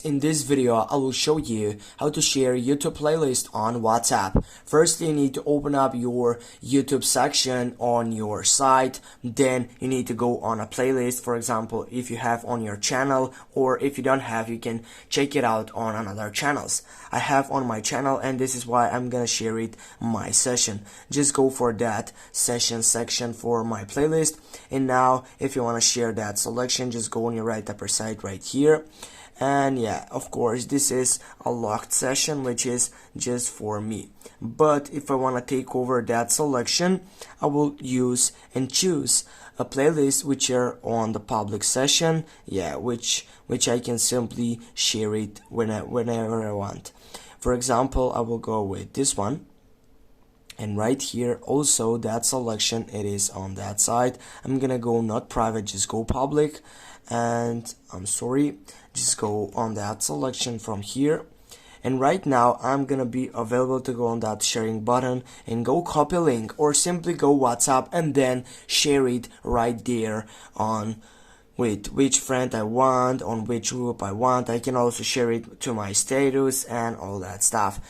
In this video, I will show you how to share YouTube playlist on WhatsApp. First, you need to open up your YouTube section on your site. Then you need to go on a playlist, for example, if you have on your channel, or if you don't have, you can check it out on another channels. I have on my channel, and this is why I'm gonna share it my session. Just go for that session section for my playlist. And now, if you want to share that selection, just go on your right upper side right here. And yeah, of course, this is a locked session, which is just for me. But if I want to take over that selection, I will use and choose a playlist which are on the public session, yeah, which I can simply share it whenever I want. For example, I will go with this one. And right here also that selection, it is on that side. I'm gonna go not private, just go public, and I'm sorry, just go on that selection from here. And right now I'm gonna be available to go on that sharing button and go copy link, or simply go WhatsApp and then share it right there on with which friend I want, on which group I want. I can also share it to my status and all that stuff.